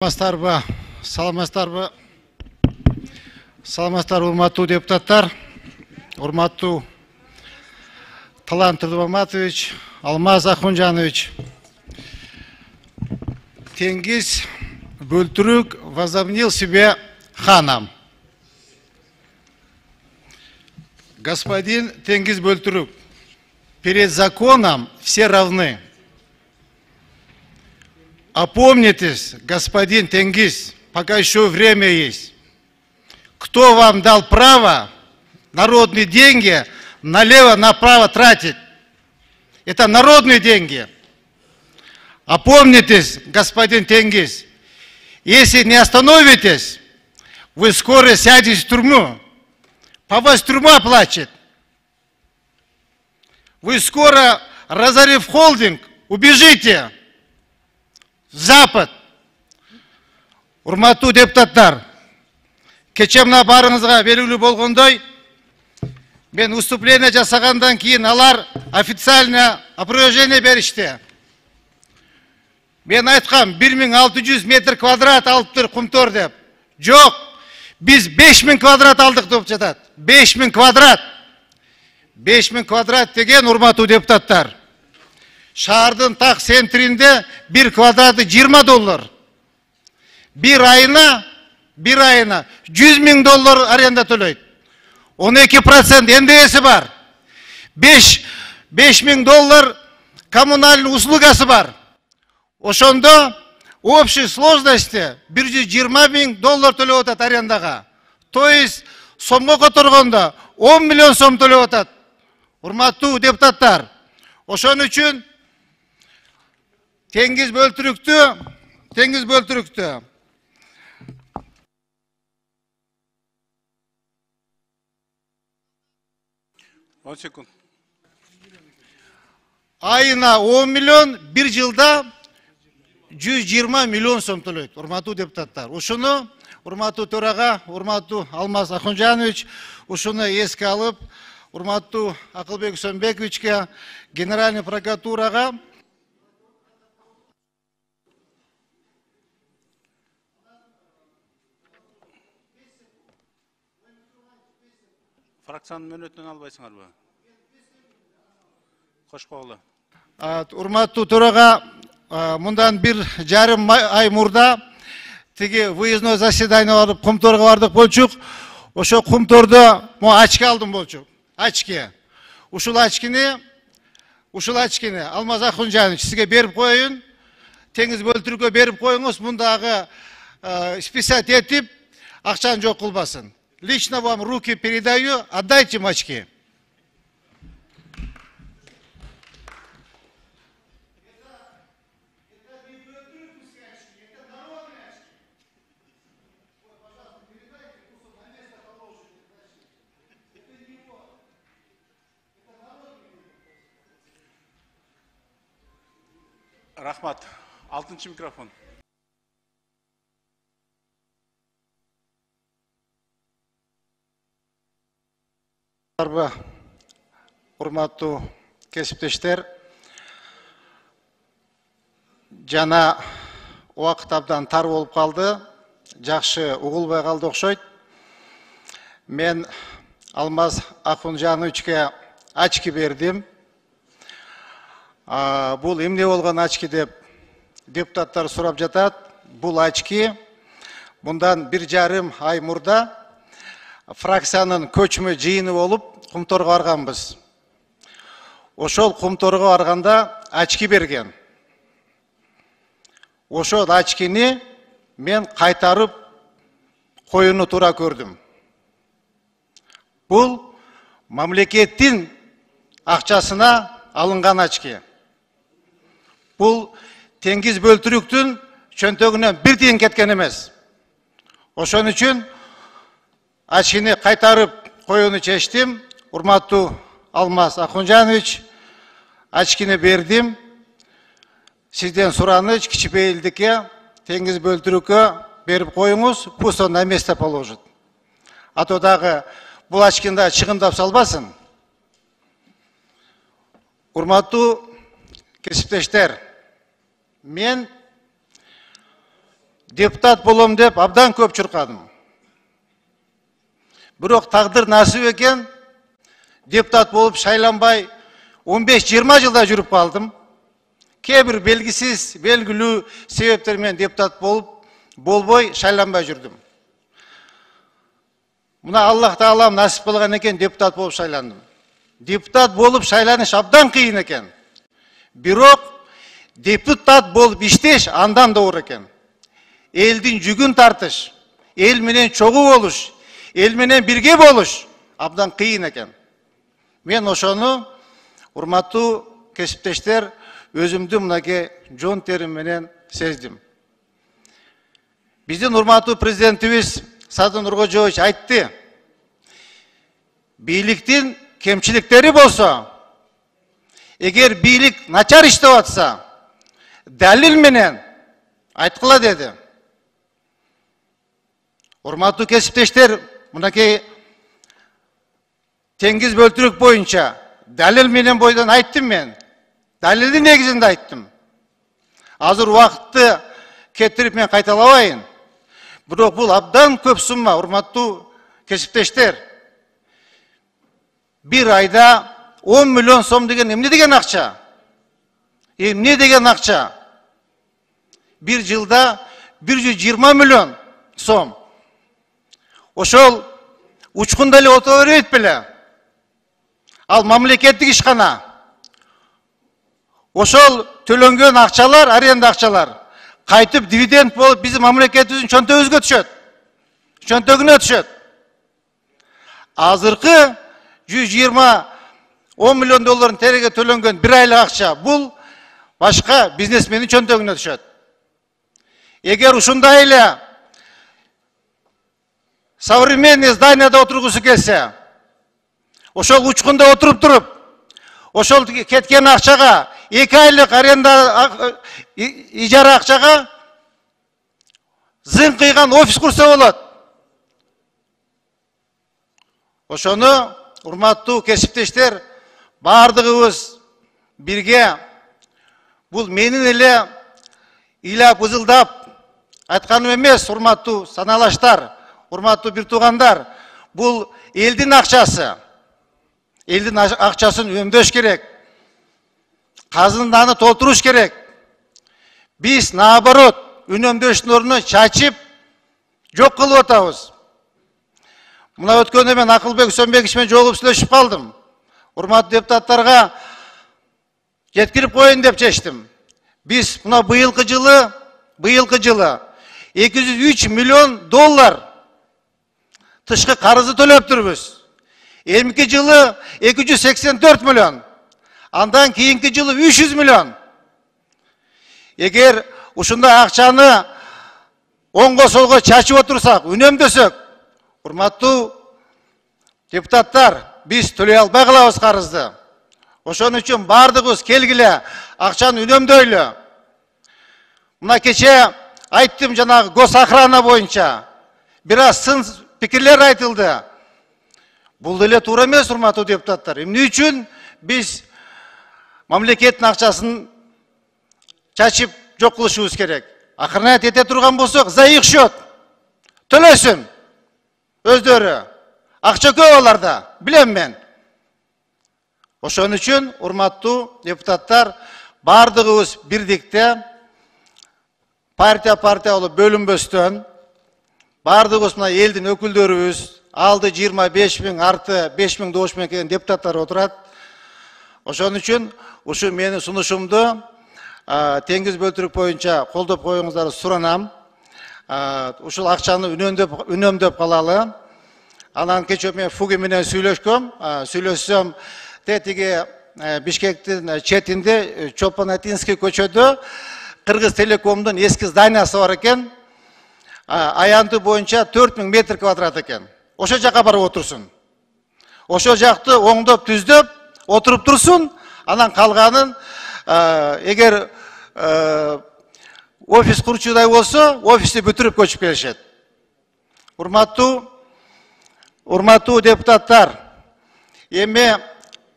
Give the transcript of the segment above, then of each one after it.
Саламатсыздарбы, урматтуу депутаттар, урматтуу Талант Турдубаматович, Алмаз Ахунжанович. Теңгиз Бөлтүрүк возомнил себя ханом. Господин Теңгиз Бөлтүрүк, перед законом все равны. Опомнитесь, господин Теңгиз, пока еще время есть. Кто вам дал право народные деньги налево-направо тратить? Это народные деньги. Опомнитесь, господин Теңгиз. Если не остановитесь, вы скоро сядете в тюрьму. По вас тюрьма плачет. Вы скоро, разорив холдинг, убежите в Запад. Урматтуу депутаттар, кече мына барыңызга белгилүү болгондой, мен выступление жасагандан кийин алар официально опровержение беришти. Мен айткам 1600 метр квадрат алыптыр кумтор деп. Жок, биз 5000 квадрат алдык деп жатат. 5000 квадрат. 5000 квадрат деген, урматтуу депутаттар, шаардын так центринде 1 квадраты $20. Bir ayına 100.000 dolar arenda төлөйт. 12% НДС'i var. 5.000 dolar коммунальный услугасы бар. Ошондо общей сложности 120.000 доллар төлөп атат арендага. То есть сомго которгондо 10 миллион сом төлөп атат. Урматтуу депутаттар, ошон үчүн Теңгиз Бөлтүрүктү 10 секунд. Айына 10 миллион, bir жылда 120 миллион сом төлөйт. Урматтуу депутаттар, ушуну урматтуу төрага, урматтуу Алмаз Ахунжанович, ушуну эске алып, урматтуу Акылбек Сөнбековичке, Генеральный прокуратурага Фракциянын мөөнөтүнөн албайсыңарбы? Кошкоолу. Урматтуу төрага, мындан 1,5 ай мурда тиги выездной заседание алып Кумторго бардык болчук. Ошо Кумтордо ачки алдым болчук. Ачки. Ушул ачкини Алмаз Ахунжанович сизге берип коюн. Теңиз Бөлтүрүккө берип коюңуз, мундагы списать этип акчаны жок кылбасын. Лично вам руки передаю, отдайте очки. Рахмат. 6-ncı микрофон. Урматтуу кесиптештер, жана убакыт абдан тар болуп калды, жакшы угулбай калды окшойт. Мен Алмаз Ахунжановичке ачки бердим. Бул эмне болгон ачки деп депутаттар сурап жатат. Бул ачки мындан 1,5 ай мурда фракциянын көчмө жыйыны болуп Кумторго барганбыз. Ошол Кумторго барганда ачки берген. Ошол ачкини мен кайтарып коюуну туура көрдүм. Бул мамлекеттин акчасына алынган ачки. Бул Теңгиз Бөлтүрүктүн чөнтөгүнөн бир тиын кеткен эмес. Ошон үчүн ачкини кайтарып коюуну чечтим. Урматтуу Алмаз Ахунжанович, ачкини бердим. Сизден сураныч кичипейилдикке Теңгиз Бөлтүрүккө берип коюңуз, пусть он на место положит. А то дагы бул ачкинда чыгымдап салбасын. Урматтуу кесиптештер, мен депутат болом деп абдан көп чуркадым. Бирок тагдыр насип экен, депутат болуп шайланбай 15-20 жылда жүрүп калдым. Кээ бир белгисиз, белгилүү себептер менен депутат болбой шайланбай жүрдүм. Мына Аллах Таалам насип кылган экен, депутат болуп шайландым. Депутат болуп шайланыш абдан кыйын экен. Бирок депутат болуп иштеш андан да оор экен. Элдин жүгүн тартыш, эл менен чогуу болуш, эл менен бирге болуш абдан кыйын экен. Мен ошону, урматтуу кесиптештер, өзүмдү мынакей жон терим менен сездим. Биздин урматтуу президентибиз Садыр Нуркожоевич айтты. Бийликтин кемчиликтери болсо, эгер бийлик начар иштеп атса, далил менен айткыла деди. Урматтуу кесиптештер, мынакей теңиз бөлтүрүк боюнча далил менен бойдан айттым мен. Далилдин негизинде айттым. Азыр убакытты кетирип мен кайталабайын. Бирок бул абдан көп сумма, урматтуу кесиптештер. Bir ayda 10 milyon сом деген эмне деген акча? Эмне деген акча? Bir жылда 120 milyon сом. Ошол учкунда эле отура берет беле? Ал мамлекеттик ишкана. Ошол төлөнгөн акчалар, аренда акчалар кайтып дивиденд болуп биздин мамлекетибиздин чөнтөгүбүзгө түшөт. Чөнтөгүнө түшөт. Азыркы 120-10 milyon долларын тереге төлөнгөн bir айлык акча бул башка бизнесмендин чөнтөгүнө түшөт. Эгер ушундай эле современный зданияда отургусу келсе, ошол учкунда отуруп туруп, ошол кеткен акчага 2 айлык аренда ижара акчага зын кыйган офис курса болот. Ошону урматтуу кесиптештер, бардыгыбыз бирге, бул менин эле ыйлап ызылдап айтканым эмес, урматтуу саналаштар, урматтуу бир туугандар, бул элдин акчасы. Элдин акчасын үнөмдөш керек. Казынданы толтуруш керек. Биз наоборот, үнөмдөштүн ордуна чачып, жок кылып атабыз. Мына өткөндө мен Акылбек Үсөнбекович менен жолугуп сүйлөшүп калдым. Урматтуу депутаттарга жеткирип коеюн деп чечтим. Биз мына быйылкы жылы 203 milyon доллар тышкы карызы төлөп турбуз. Эмки жылы 284 milyon. Андан кийинки жылы 300 milyon. Эгер ушундай акчаны оңго солго чачып отурсак, үнөмдөсөк, урматтуу депутаттар, биз төлөй албай калабыз карызды. Ошон үчүн бардыгыбыз келгиле акчаны үнөмдөйлү. Мына кече айттым жанагы госохрана боюнча. Бир аз сын пикирлер айтылды. Бул деле туура эмес, урматтуу депутаттар. Эмне үчүн биз мамлекеттин акчасын чачып жок кылышыбыз керек? Акырнат эте турган болсок, за их счет төлөсүн. Өздөрү. Акча көп аларда, билем мен. Ошон үчүн, урматтуу депутаттар, бардыгыбыз бирдикте, партия болуп бөлүнбөстөн, бардыгыбыз мына элдин өкүлдөрүбүз, алды 25 000, арты 5 000 добуш менен келген депутаттар отурат. Ошон үчүн, ушу менин сунушумду теңиз бөлтүрүк боюнча колдоп коюңуздарды суранам. Ушул акчаны үнөмдөп калалы. Анан кече мен Фуги менен сүйлөшсөм, тетиги Бишкектин четинде, Чолпонатинский көчөдө Кыргыз Телекомдун эски зданиясы бар экен. Аянты боюнча 4000 метр квадрат экен. Ошо жака барып отурсун. Ошо жакты оңдоп түздөп отуруп турсун. Анан калганын эгер офис курчудай болсо, офисти бүтүрүп көчүп келишет. Урматтуу депутаттар, эми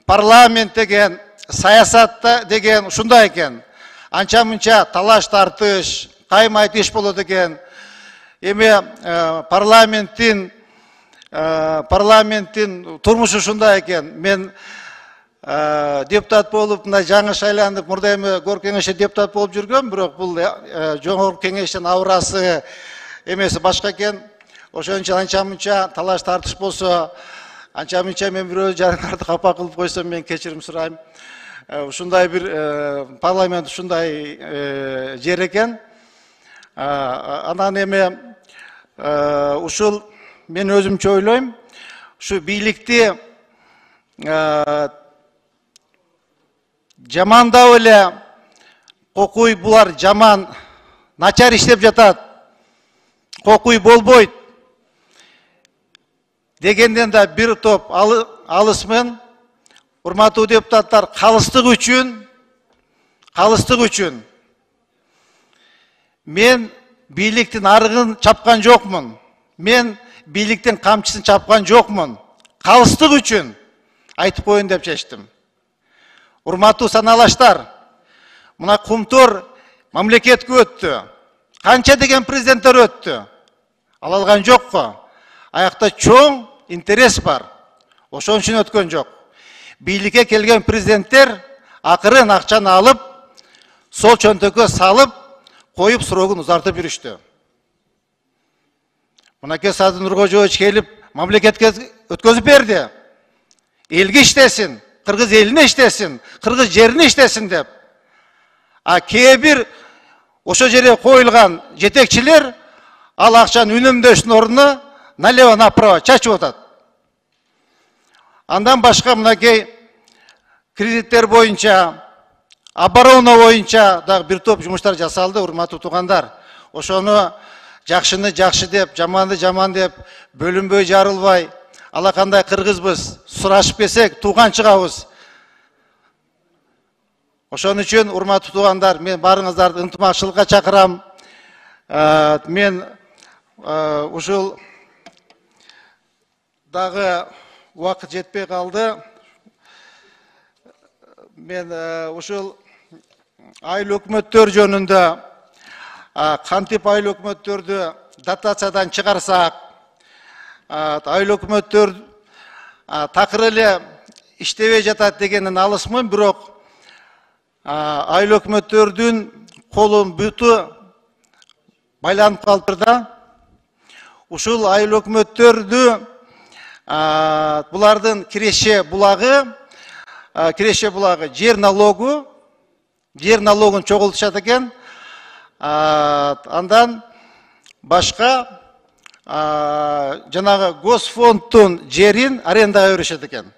парламент деген, саясатта деген ушундай экен. Анча-мынча талаш тартыш, каймайт иш болот экен. эме парламенттин турмушу ушундай экен. Мен депутат болуп, мына жаңы шайланып, мурда эми Жогорку кеңеште депутат болуп жүргөм, бирок бул Жогорку кеңештин авырасы эмеси башка экен. Ошон үчүн анча-мынча талаш тартыш болсо, анча-мынча мен бирөө жарандарды капа кылып койсом, мен кечирим сурайм. Ушундай бир парламент ушундай жер экен. Анан эми ушул мен өзүмчө ойлойм, ушу бийликти жамандап эле кокуй булар жаман, начар иштеп жатат, кокуй болбойт дегенден да бир топ алысмын. Урматтуу депутаттар, калыстык үчүн мен бийликтин арыгын чапкан жокмун. Мен бийликтин камчысын чапкан жокмун. Калыстык үчүн айтып коеюн деп чечтим. Урматтуу саналаштар, мына Кумтор мамлекетке өттү. Канча деген президенттер өттү. Ала алган жокко. Аякта чоң интерес бар. Ошон үчүн өткөн жок. Бийликке келген президенттер акырын акчаны алып, сол чөнтөккө салып, коюп срогун узартып жүрүштү. Мынакей Садыр Нуркожоевич келип, мамлекетке өткөзүп берди. Элге иштесин, кыргыз элине иштесин, кыргыз жерине иштесин деп. Кээ бир ошо жерге коюлган жетекчилер ал акчаны үнөмдөштүн ордуна налево направо чачып атат. Андан башка мынакей кредиттер боюнча, оборона боюнча дагы бир топ жумуштар жасалды, урматтуу туугандар. Ошону жакшыны жакшы деп, жаманды жаман деп, бөлүнбөй жарылбай, алакандай кыргызбыз, сурашып келсек тууган чыгабыз. Ошон үчүн, урматтуу туугандар, мен баарыңыздарды ынтымакчылыкка чакырам. Мен ушул дагы убакыт жетпей калды. Мен ушул айыл өкмөттөр жөнүндө кантип айыл өкмөттөрдү дотациядан чыгарсак, айыл өкмөттөр такыр эле иштебей жатат дегенден алысмын, бирок айыл өкмөттөрдүн колун буту байланып калыптыр да. Ушул айыл өкмөттөрдү булардын киреше булагы жер налогун чогултушат экен. Андан башка жанагы госфонддун жерин арендага беришет экен.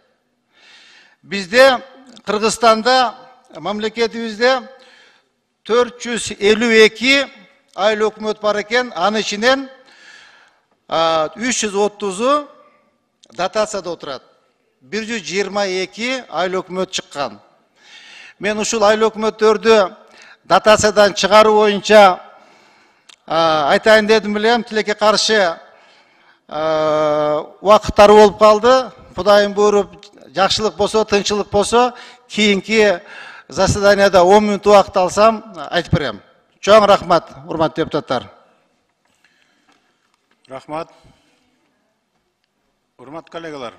Бизде Кыргызстанда, мамлекетибизде 452 айыл өкмөт бар экен. Анын ичинен 330-у дотацияда отурат. 122 айыл өкмөт чыккан. Мен ушул айыл өкмөттөрдү дотациядан чыгаруу боюнча айтайын дедим элем, тилекке каршы убакыттар болуп калды. Кудайым буйруп, жакшылык болсо, тынчылык болсо, кийинки заседанияда 10 мүнөт убакыт алсам, айтып берем. Чоң рахмат, урматтуу депутаттар. Рахмат. Урматтуу коллегалар.